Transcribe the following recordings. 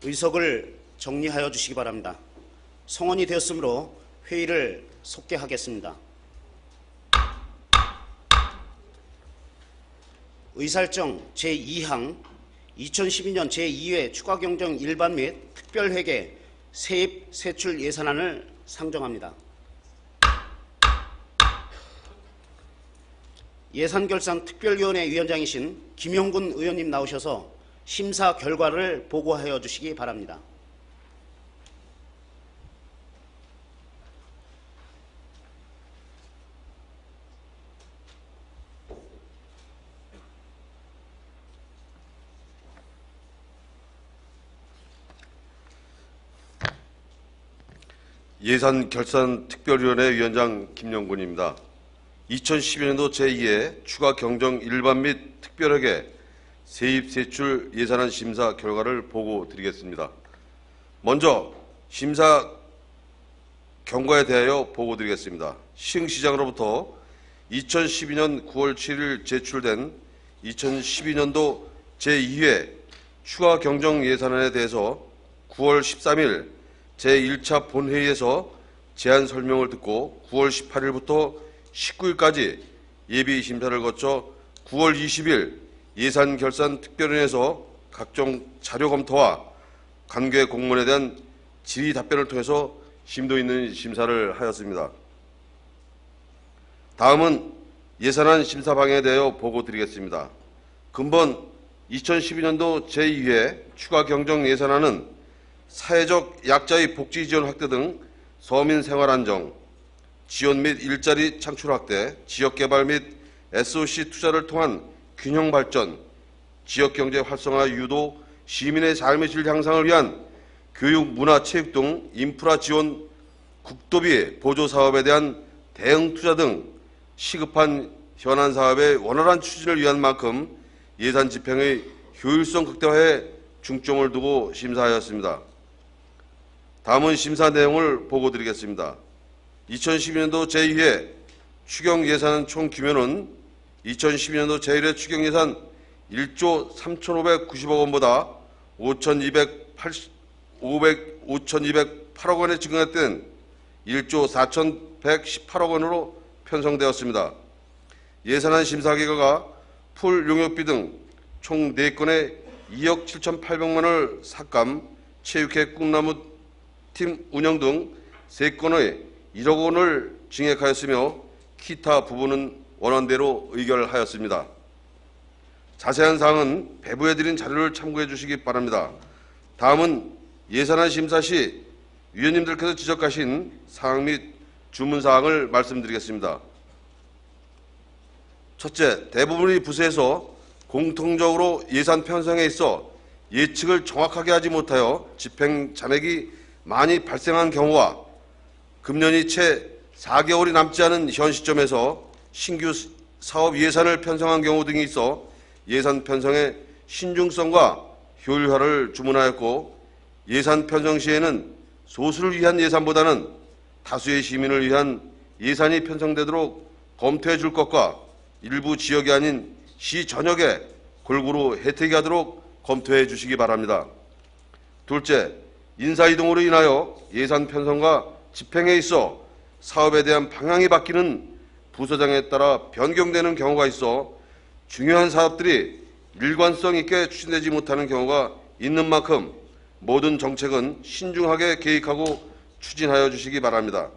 의석을 정리하여 주시기 바랍니다. 성원이 되었으므로 회의를 속개하겠습니다. 의사일정 제2항 2012년 제2회 추가경정 일반 및 특별회계 세입 세출 예산안을 상정합니다. 예산결산특별위원회 위원장이신 김용군 의원님 나오셔서 심사 결과를 보고하여 주시기 바랍니다. 예산결산특별위원회 위원장 김용군입니다. 2012년도 제2회 추가 경정 일반 및 특별회계 세입 세출 예산안 심사 결과를 보고 드리겠습니다. 먼저 심사 경과에 대하여 보고 드리겠습니다. 시흥시장으로부터 2012년 9월 7일 제출된 2012년도 제2회 추가 경정 예산안에 대해서 9월 13일 제1차 본회의에서 제안 설명을 듣고 9월 18일부터 19일까지 예비 심사를 거쳐 9월 20일 예산결산특별위원회에서 각종 자료 검토와 관계 공문에 대한 질의 답변을 통해서 심도 있는 심사를 하였습니다. 다음은 예산안 심사 방향에 대하여 보고 드리겠습니다. 근본 2012년도 제2회 추가 경정 예산안은 사회적 약자의 복지 지원 확대 등 서민 생활 안정, 지원 및 일자리 창출 확대, 지역개발 및 SOC 투자를 통한 균형 발전, 지역경제 활성화 유도, 시민의 삶의 질 향상을 위한 교육, 문화, 체육 등 인프라 지원, 국도비 보조 사업에 대한 대응 투자 등 시급한 현안 사업의 원활한 추진을 위한 만큼 예산 집행의 효율성 극대화에 중점을 두고 심사하였습니다. 다음은 심사 내용을 보고 드리겠습니다. 2012년도 제2회 추경 예산 총 규모는 2012년도 제1회 추경 예산 1조 3,590억 원보다 5,208억 원에 증가했던 1조 4,118억 원으로 편성되었습니다. 예산안 심사 결과가 풀 용역비 등 총 4건의 2억 7,800만 원을 삭감, 체육회 꿈나무 팀 운영 등 3건의 1억 원을 증액하였으며 기타 부분은 원안대로 의결하였습니다. 자세한 사항은 배부해드린 자료를 참고해 주시기 바랍니다. 다음은 예산안 심사 시 위원님들께서 지적하신 사항 및 주문사항을 말씀드리겠습니다. 첫째, 대부분의 부서에서 공통적으로 예산 편성에 있어 예측을 정확하게 하지 못하여 집행 잔액이 많이 발생한 경우와 금년이 채 4개월이 남지 않은 현 시점에서 신규 사업 예산을 편성한 경우 등이 있어 예산 편성의 신중성과 효율화를 주문하였고, 예산 편성 시에는 소수를 위한 예산보다는 다수의 시민을 위한 예산이 편성되도록 검토해 줄 것과 일부 지역이 아닌 시 전역에 골고루 혜택이 하도록 검토해 주시기 바랍니다. 둘째, 인사이동으로 인하여 예산 편성과 집행에 있어 사업에 대한 방향이 바뀌는 부서장에 따라 변경되는 경우가 있어 중요한 사업들이 일관성 있게 추진되지 못하는 경우가 있는 만큼 모든 정책은 신중하게 계획하고 추진하여 주시기 바랍니다.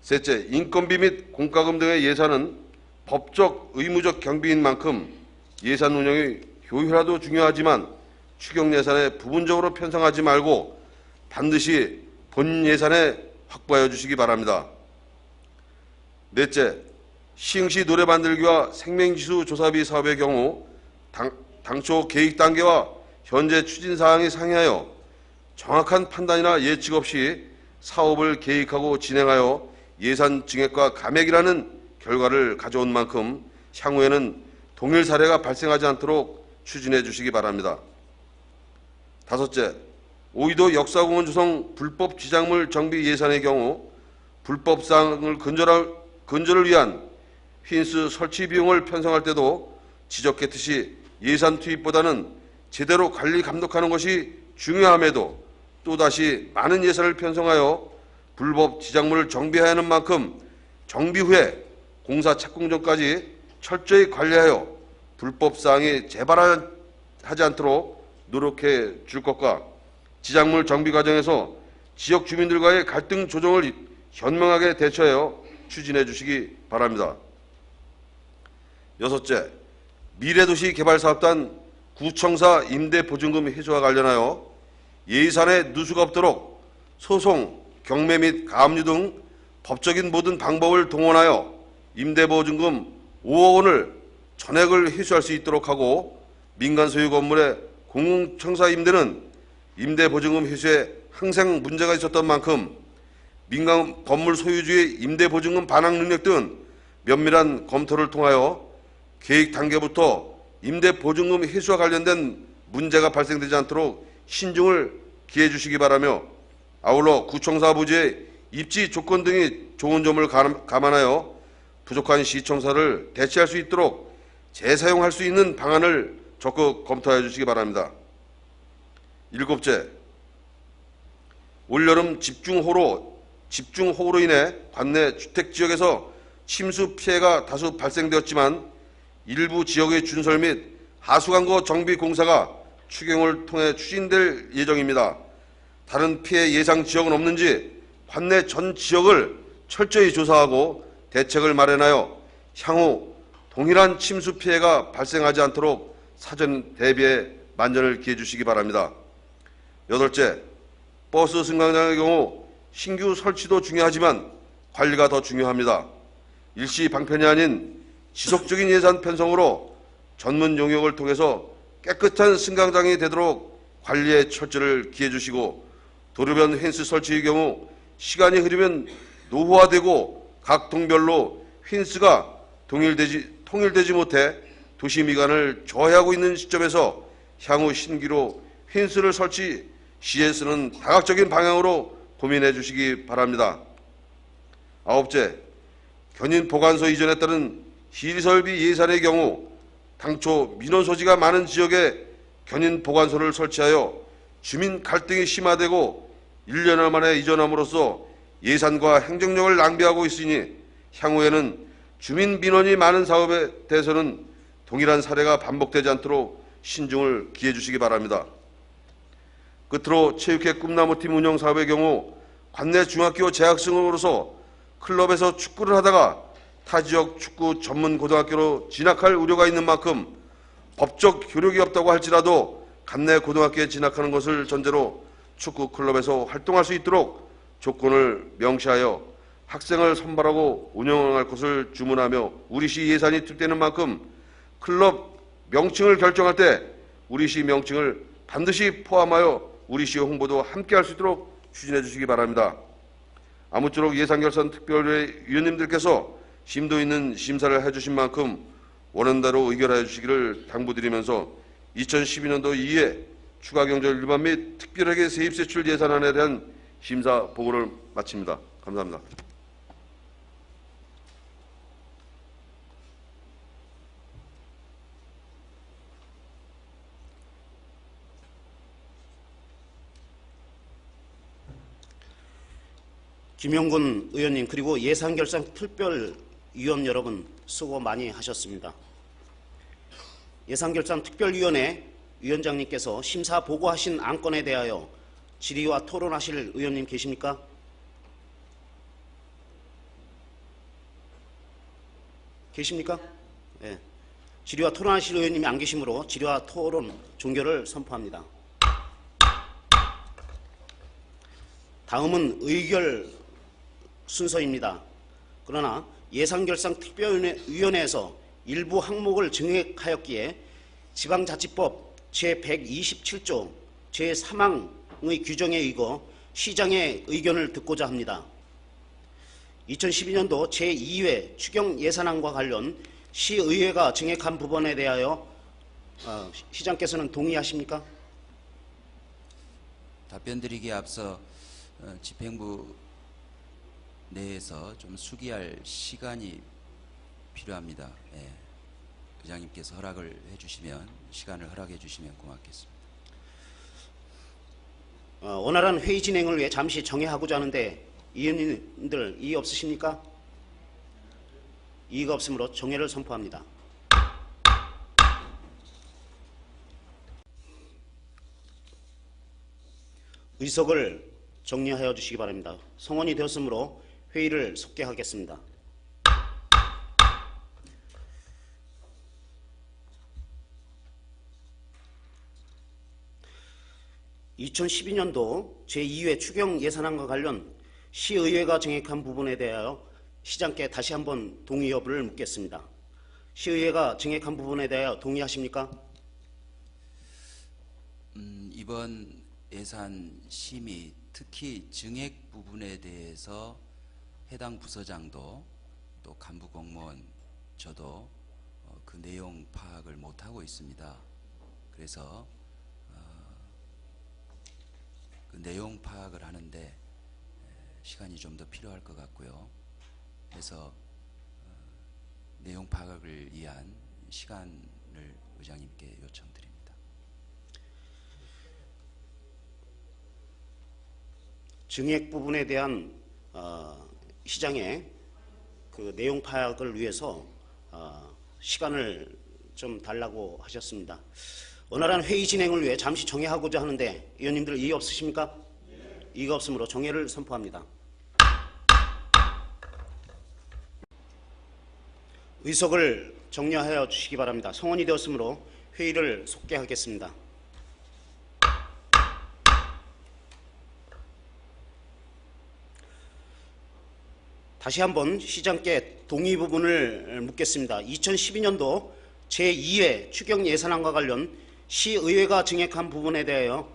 셋째, 인건비 및 공과금 등의 예산은 법적 의무적 경비인 만큼 예산 운영의 효율화도 중요하지만 추경 예산에 부분적으로 편성하지 말고 반드시 본 예산에 확보하여 주시기 바랍니다. 넷째, 시흥시 노래 만들기와 생명지수 조사비 사업의 경우 당초 계획 단계와 현재 추진 사항이 상이하여 정확한 판단이나 예측 없이 사업을 계획하고 진행하여 예산 증액과 감액이라는 결과를 가져온 만큼 향후에는 동일 사례가 발생하지 않도록 추진해 주시기 바랍니다. 다섯째, 오이도 역사공원 조성 불법 지작물 정비 예산의 경우 불법 사항을 근절을 위한 휜스 설치 비용을 편성할 때도 지적했듯이 예산 투입보다는 제대로 관리 감독하는 것이 중요함에도 또다시 많은 예산을 편성하여 불법 지작물을 정비해야 하는 만큼 정비 후에 공사 착공 전까지 철저히 관리하여 불법 사항이 재발하지 않도록 노력해 줄 것과 지작물 정비 과정에서 지역 주민들과의 갈등 조정을 현명하게 대처하여 추진해 주시기 바랍니다. 여섯째, 미래도시 개발사업단 구청사 임대보증금 회수와 관련하여 예산에 누수가 없도록 소송, 경매 및 가압류 등 법적인 모든 방법을 동원하여 임대보증금 5억 원을 전액을 회수할 수 있도록 하고, 민간 소유 건물의 공공청사 임대는 임대보증금 회수에 항상 문제가 있었던 만큼 민간 건물 소유주의 임대보증금 반환 능력 등 면밀한 검토를 통하여 계획 단계부터 임대보증금 회수와 관련된 문제가 발생되지 않도록 신중을 기해 주시기 바라며, 아울러 구청사 부지의 입지 조건 등이 좋은 점을 감안하여 부족한 시청사를 대체할 수 있도록 재사용할 수 있는 방안을 적극 검토해 주시기 바랍니다. 일곱째, 올여름 집중호우로 인해 관내 주택지역에서 침수 피해가 다수 발생되었지만 일부 지역의 준설 및 하수관거 정비 공사가 추경을 통해 추진될 예정입니다. 다른 피해 예상 지역은 없는지 관내 전 지역을 철저히 조사하고 대책을 마련하여 향후 동일한 침수 피해가 발생하지 않도록 사전 대비에 만전을 기해 주시기 바랍니다. 여덟째, 버스 승강장의 경우 신규 설치도 중요하지만 관리가 더 중요합니다. 일시 방편이 아닌 지속적인 예산 편성으로 전문 용역을 통해서 깨끗한 승강장이 되도록 관리에 철저를 기해 주시고, 도로변 펜스 설치의 경우 시간이 흐르면 노후화되고 각 동별로 펜스가 통일되지 못해 도시 미관을 저해하고 있는 시점에서 향후 신규로 펜스를 설치 시에 쓰는 다각적인 방향으로 고민해 주시기 바랍니다. 아홉째, 견인 보관소 이전에 따른 시설비 예산의 경우 당초 민원 소지가 많은 지역에 견인 보관소를 설치하여 주민 갈등이 심화되고 1년 만에 이전함으로써 예산과 행정력을 낭비하고 있으니 향후에는 주민 민원이 많은 사업에 대해서는 동일한 사례가 반복되지 않도록 신중을 기해 주시기 바랍니다. 끝으로 체육회 꿈나무팀 운영 사업의 경우 관내 중학교 재학생으로서 클럽에서 축구를 하다가 타 지역 축구 전문 고등학교로 진학할 우려가 있는 만큼 법적 효력이 없다고 할지라도 관내 고등학교에 진학하는 것을 전제로 축구 클럽에서 활동할 수 있도록 조건을 명시하여 학생을 선발하고 운영할 것을 주문하며, 우리시 예산이 투입되는 만큼 클럽 명칭을 결정할 때 우리시 명칭을 반드시 포함하여 우리시 홍보도 함께 할 수 있도록 추진해 주시기 바랍니다. 아무쪼록 예산결산 특별회 위원님들께서 심도 있는 심사를 해주신 만큼 원한대로 의결하여 주시기를 당부드리면서 2012년도 이에 추가경절 일반 및 특별하게 세입세출 예산안에 대한 심사 보고를 마칩니다. 감사합니다. 김영군 의원님, 그리고 예산결산 특별위원 여러분 수고 많이 하셨습니다. 예산결산 특별위원회 위원장님께서 심사 보고하신 안건에 대하여 질의와 토론하실 의원님 계십니까? 계십니까? 네. 질의와 토론하실 의원님이 안 계시므로 질의와 토론 종결을 선포합니다. 다음은 의결 순서입니다. 그러나 예산결산 특별위원회에서 일부 항목을 증액하였기에 지방자치법 제127조 제3항의 규정에 의거 시장의 의견을 듣고자 합니다. 2012년도 제2회 추경 예산안과 관련 시의회가 증액한 부분에 대하여 시장께서는 동의하십니까? 답변드리기에 앞서 집행부 내에서 좀 숙의할 시간이 필요합니다. 예. 의장님께서 허락을 해주시면, 시간을 허락해 주시면 고맙겠습니다. 원활한 회의 진행을 위해 잠시 정회하고자 하는데 의원님들 이의 없으십니까? 이의가 없으므로 정회를 선포합니다. 의석을 정리하여 주시기 바랍니다. 성원이 되었으므로 회의를 속개하겠습니다. (2012년도) 제2회 추경 예산안과 관련 시의회가 정액한 부분에 대하여 시장께 다시 한번 동의 여부를 묻겠습니다. 시의회가 정액한 부분에 대하여 동의하십니까? 이번 예산 심의, 특히 증액 부분에 대해서 해당 부서장도 또 간부 공무원 저도 그 내용 파악을 못하고 있습니다. 그래서 그 내용 파악을 하는데 시간이 좀 더 필요할 것 같고요. 그래서 내용 파악을 위한 시간을 의장님께 요청드립니다. 증액 부분에 대한 시장의 그 내용 파악을 위해서 시간을 좀 달라고 하셨습니다. 원활한 회의 진행을 위해 잠시 정회하고자 하는데 의원님들 이의 없으십니까? 이의가 없으므로 정회를 선포합니다. 의석을 정리하여 주시기 바랍니다. 성원이 되었으므로 회의를 속개하겠습니다. 다시 한번 시장께 동의 부분을 묻겠습니다. 2012년도 제2회 추경 예산안과 관련 시의회가 증액한 부분에 대하여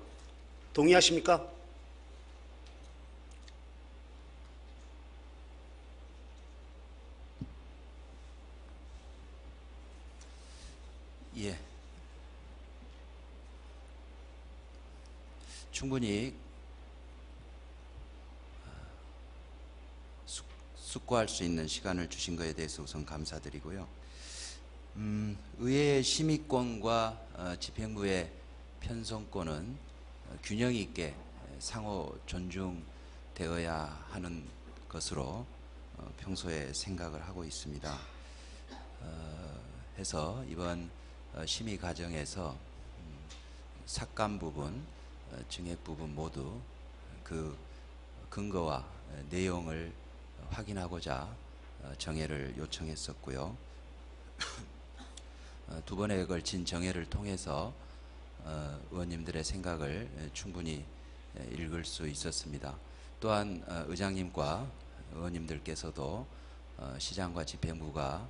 동의하십니까? 예. 충분히 숙고할 수 있는 시간을 주신 것에 대해서 우선 감사드리고요. 의회의 심의권과 집행부의 편성권은 균형 있게 상호 존중되어야 하는 것으로 평소에 생각을 하고 있습니다. 해서 이번 심의 과정에서 삭감 부분, 증액 부분 모두 그 근거와 내용을 확인하고자 정회를 요청했었고요. 두 번에 걸친 정회를 통해서 의원님들의 생각을 충분히 읽을 수 있었습니다. 또한 의장님과 의원님들께서도 시장과 집행부가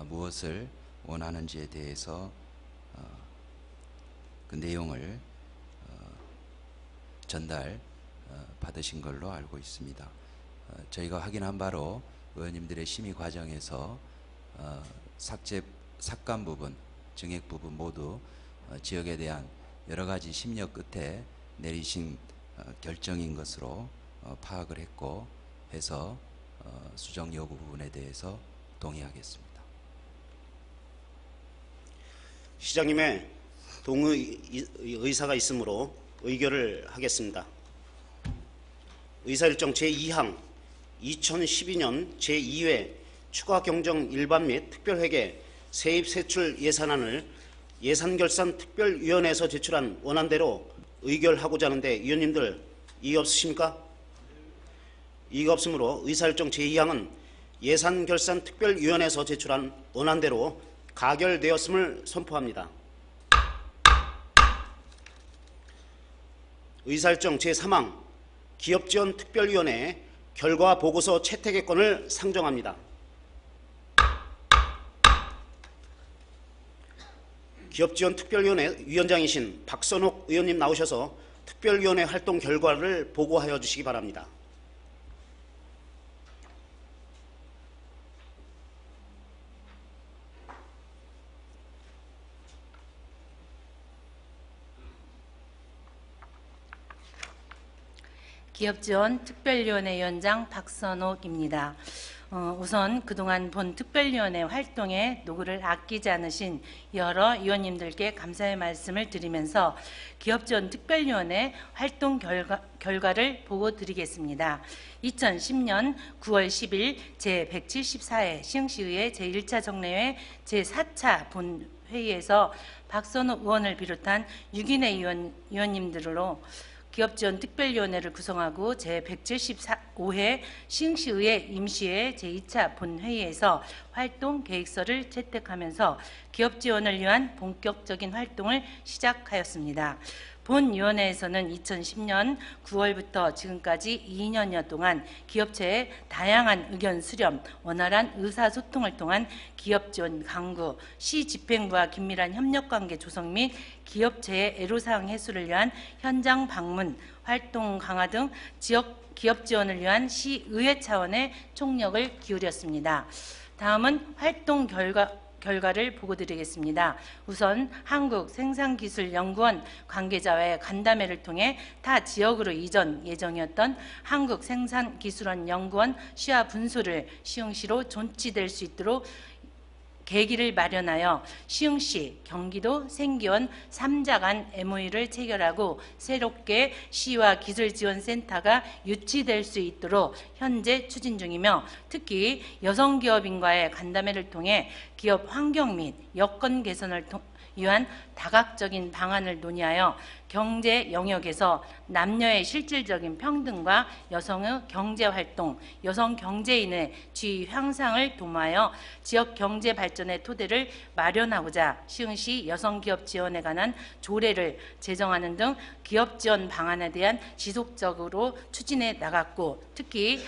무엇을 원하는지에 대해서 그 내용을 전달 받으신 걸로 알고 있습니다. 저희가 확인한 바로 의원님들의 심의 과정에서 삭감 부분, 증액 부분 모두 지역에 대한 여러 가지 심려 끝에 내리신 결정인 것으로 파악을 했고 해서 수정 여부 부분에 대해서 동의하겠습니다. 시장님의 동의 의사가 있으므로 의결을 하겠습니다. 의사일정 제2항 2012년 제2회 추가경정 일반 및 특별회계 세입세출 예산안을 예산결산특별위원회에서 제출한 원안대로 의결하고자 하는데 의원님들 이의 없으십니까? 이의가 없으므로 의사일정 제2항은 예산결산특별위원회에서 제출한 원안대로 가결되었음을 선포합니다. 의사일정 제3항 기업지원특별위원회 결과 보고서 채택의권을 상정합니다. 기업지원특별위원회 위원장이신 박선옥 의원님 나오셔서 특별위원회 활동 결과를 보고하여 주시기 바랍니다. 기업지원특별위원회 위원장 박선옥입니다. 우선 그동안 본 특별위원회 활동에 노고를 아끼지 않으신 여러 위원님들께 감사의 말씀을 드리면서 기업지원 특별위원회 활동 결과를 보고 드리겠습니다. 2010년 9월 10일 제174회 시흥시의회 제1차 정례회 제4차 본회의에서 박선호 의원을 비롯한 6인의 위원님들로 기업지원 특별위원회를 구성하고 제175회 시흥시의회 임시회 제2차 본회의에서 활동 계획서를 채택하면서 기업지원을 위한 본격적인 활동을 시작하였습니다. 본위원회에서는 2010년 9월부터 지금까지 2년여 동안 기업체의 다양한 의견 수렴, 원활한 의사소통을 통한 기업지원 강구, 시집행부와 긴밀한 협력관계 조성 및 기업체의 애로사항 해소를 위한 현장 방문, 활동 강화 등 지역 기업 지원을 위한 시의회 차원의 총력을 기울였습니다. 다음은 활동 결과를 보고 드리겠습니다. 우선 한국생산기술연구원 관계자와의 간담회를 통해 타 지역으로 이전 예정이었던 한국생산기술원 연구원 시화 분소를 시흥시로 존치될 수 있도록 계기를 마련하여 시흥시, 경기도 생기원 3자 간 MOU를 체결하고 새롭게 시와 기술지원센터가 유치될 수 있도록 현재 추진 중이며, 특히 여성기업인과의 간담회를 통해 기업 환경 및 여건 개선을 위한 다각적인 방안을 논의하여 경제 영역에서 남녀의 실질적인 평등과 여성의 경제활동, 여성 경제인의 지위 향상을 도모하여 지역 경제 발전의 토대를 마련하고자 시흥시 여성기업 지원에 관한 조례를 제정하는 등 기업 지원 방안에 대한 지속적으로 추진해 나갔고, 특히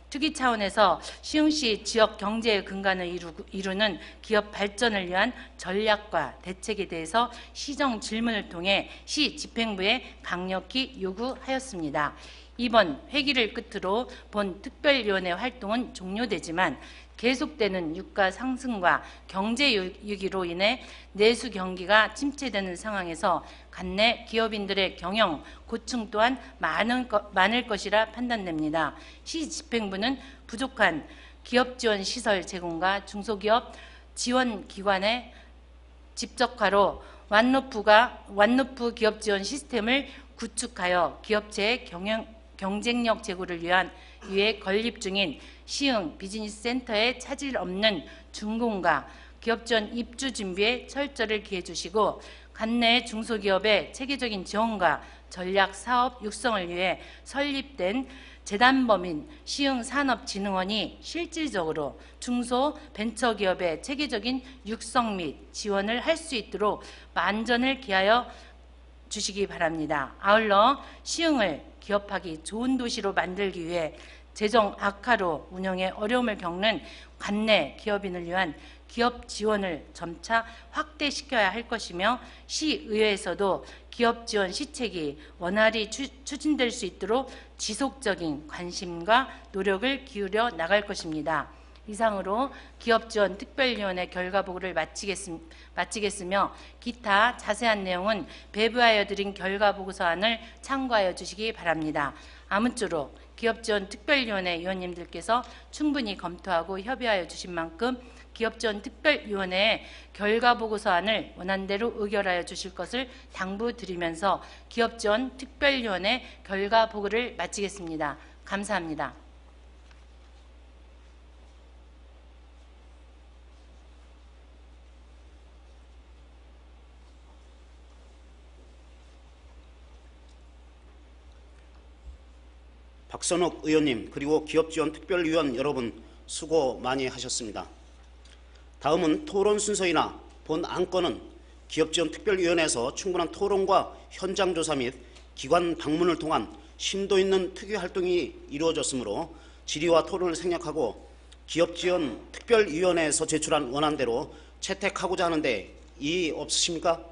특이 차원에서 시흥시 지역 경제의 근간을 이루는 기업 발전을 위한 전략과 대책에 대해서 시정 질문을 통해 시 집행부에 강력히 요구하였습니다. 이번 회기를 끝으로 본 특별위원회 활동은 종료되지만 계속되는 유가 상승과 경제 위기로 인해 내수 경기가 침체되는 상황에서 관내 기업인들의 경영 고충 또한 많을 것이라 판단됩니다. 시 집행부는 부족한 기업 지원 시설 제공과 중소기업 지원 기관의 집적화로 완루프 기업 지원 시스템을 구축하여 기업체의 경쟁력 제고를 위해 건립 중인 시흥 비즈니스 센터에 차질 없는 준공과 기업 지원 입주 준비에 철저를 기해 주시고, 관내 중소기업의 체계적인 지원과 전략 사업 육성을 위해 설립된 재단법인 시흥산업진흥원이 실질적으로 중소 벤처기업의 체계적인 육성 및 지원을 할 수 있도록 만전을 기하여 주시기 바랍니다. 아울러 시흥을 기업하기 좋은 도시로 만들기 위해 재정 악화로 운영에 어려움을 겪는 관내 기업인을 위한 기업 지원을 점차 확대시켜야 할 것이며, 시의회에서도 기업 지원 시책이 원활히 추진될 수 있도록 지속적인 관심과 노력을 기울여 나갈 것입니다. 이상으로 기업지원 특별위원회 결과보고를 마치겠으며, 기타 자세한 내용은 배부하여 드린 결과보고서안을 참고하여 주시기 바랍니다. 아무쪼록 기업지원 특별위원회 위원님들께서 충분히 검토하고 협의하여 주신 만큼 기업지원 특별위원회의 결과보고서안을 원안대로 의결하여 주실 것을 당부드리면서 기업지원 특별위원회 결과보고를 마치겠습니다. 감사합니다. 박선욱 의원님, 그리고 기업지원특별위원 여러분 수고 많이 하셨습니다. 다음은 토론 순서이나 본 안건은 기업지원특별위원회에서 충분한 토론과 현장조사 및 기관 방문을 통한 심도 있는 특위활동이 이루어졌으므로 질의와 토론을 생략하고 기업지원특별위원회에서 제출한 원안대로 채택하고자 하는데 이의 없으십니까?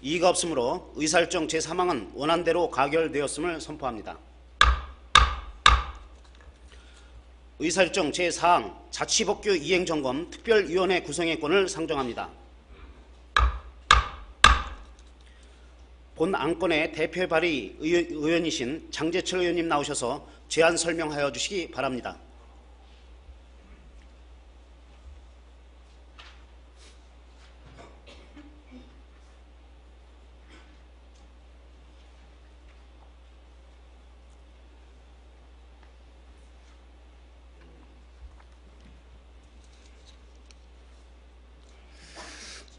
이의가 없으므로 의사일정 제3항은 원안대로 가결되었음을 선포합니다. 의사일정 제4항 자치법규 이행점검 특별위원회 구성의 권을 상정합니다. 본 안건의 대표 발의 의원이신 장제철 의원님 나오셔서 제안 설명하여 주시기 바랍니다.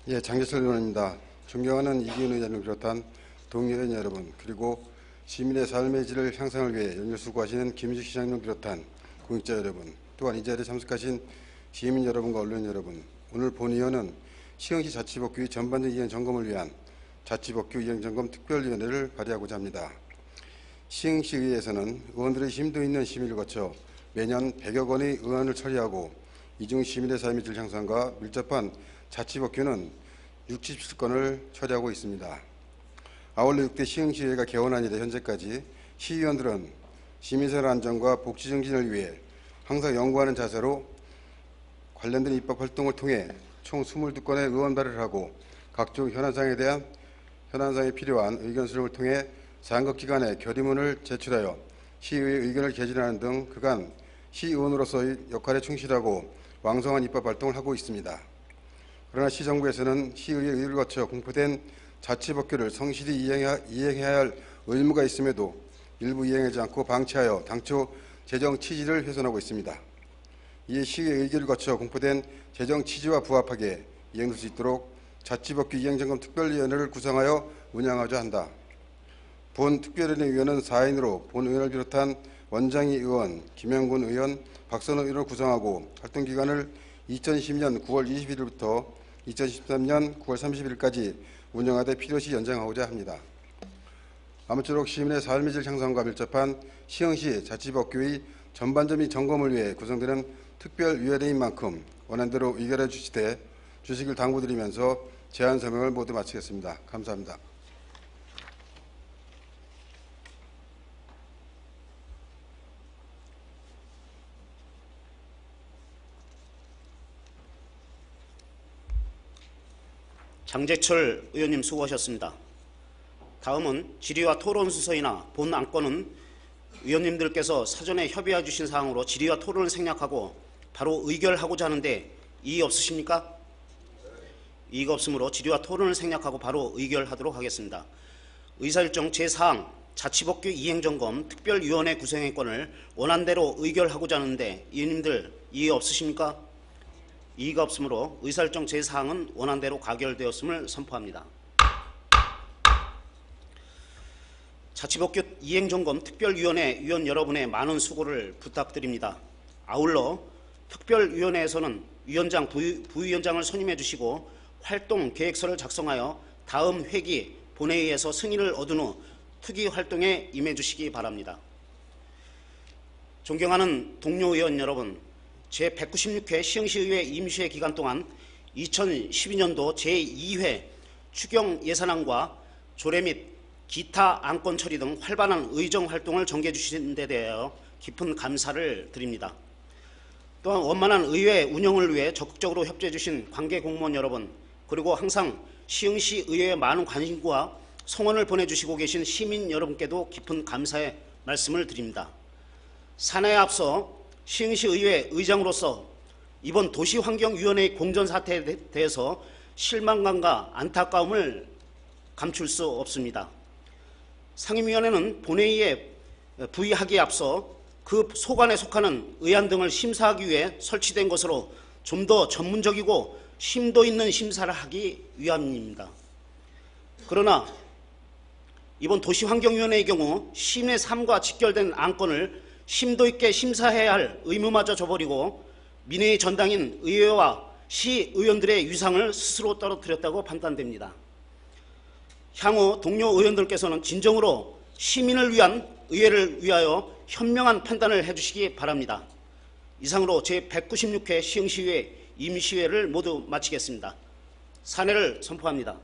예, 장재철 의원입니다. 존경하는 이기훈 의원을 비롯한 동료의원 여러분, 그리고 시민의 삶의 질을 향상을 위해 연일 수고하시는 김유식 시장님 비롯한 공익자 여러분, 또한 이 자리에 참석하신 시민 여러분과 언론 여러분, 오늘 본의원은 시흥시 자치법규의 전반적 이행 점검을 위한 자치법규 이행점검 특별위원회를 발의하고자 합니다. 시흥시의회에서는 의원들의 심도 있는 심의를 거쳐 매년 100여 건의 의안을 처리하고 이중 시민의 삶의 질 향상과 밀접한 자치법규는 67건을 처리하고 있습니다. 아울러 6대 시흥시의회가 개원한 이래 현재까지 시의원들은 시민생활 안정과 복지 증진을 위해 항상 연구하는 자세로 관련된 입법 활동을 통해 총 22건의 의원 발의를 하고 각종 현안상에 필요한 의견 수렴을 통해 상급기관에 결의문을 제출하여 시의회 의견을 개진하는 등 그간 시의원으로서의 역할에 충실하고 왕성한 입법 활동을 하고 있습니다. 그러나 시정부에서는 시의회 의회를 거쳐 공포된 자치법규를 성실히 이행해야 할 의무가 있음에도 일부 이행하지 않고 방치하여 당초 재정 취지를 훼손하고 있습니다. 이에 시의회 의결을 거쳐 공포된 재정 취지와 부합하게 이행될 수 있도록 자치법규 이행점검 특별위원회를 구성하여 운영하자 한다. 본 특별위원회 위원은 4인으로 본 의원을 비롯한 원장희 의원, 김영군 의원, 박선호 의원을 구성하고 활동기간을 2010년 9월 21일부터 2013년 9월 30일까지 운영하되 필요시 연장하고자 합니다. 아무쪼록 시민의 삶의 질 향상과 밀접한 시흥시 자치법규의 전반적인 점검을 위해 구성되는 특별위원회인 만큼 원안대로 의결해 주시길 당부드리면서 제안 설명을 모두 마치겠습니다. 감사합니다. 장재철 의원님 수고하셨습니다. 다음은 질의와 토론 순서이나 본 안건은 의원님들께서 사전에 협의해 주신 사항으로 질의와 토론을 생략하고 바로 의결하고자 하는데 이의 없으십니까? 이의가 없으므로 질의와 토론을 생략하고 바로 의결하도록 하겠습니다. 의사일정 제4항 자치법규 이행점검 특별위원회 구성의 건을 원안대로 의결하고자 하는데 의원님들 이의 없으십니까? 이의가 없으므로 의사일정 제4항은 원안대로 가결되었음을 선포합니다. 자치법규 이행점검 특별위원회 위원 여러분의 많은 수고를 부탁드립니다. 아울러 특별위원회에서는 위원장, 부위원장을 선임해 주시고 활동 계획서를 작성하여 다음 회기 본회의에서 승인을 얻은 후 특위 활동에 임해 주시기 바랍니다. 존경하는 동료 의원 여러분, 제196회 시흥시의회 임시회 기간 동안 2012년도 제2회 추경 예산안과 조례 및 기타 안건 처리 등 활발한 의정 활동을 전개해 주신 데 대하여 깊은 감사를 드립니다. 또한 원만한 의회 운영을 위해 적극적으로 협조해 주신 관계 공무원 여러분, 그리고 항상 시흥시 의회에 많은 관심과 성원을 보내주시고 계신 시민 여러분께도 깊은 감사의 말씀을 드립니다. 사내에 앞서 시흥시 의회 의장으로서 이번 도시환경위원회의 공전사태에 대해서 실망감과 안타까움을 감출 수 없습니다. 상임위원회는 본회의에 부의하기에 앞서 그 소관에 속하는 의안 등을 심사하기 위해 설치된 것으로 좀 더 전문적이고 심도 있는 심사를 하기 위함입니다. 그러나 이번 도시환경위원회의 경우 시민의 삶과 직결된 안건을 심도 있게 심사해야 할 의무마저 져버리고 민의의 전당인 의회와 시의원들의 위상을 스스로 떨어뜨렸다고 판단됩니다. 향후 동료 의원들께서는 진정으로 시민을 위한 의회를 위하여 현명한 판단을 해주시기 바랍니다. 이상으로 제196회 시흥시의회 임시회를 모두 마치겠습니다. 사내를 선포합니다.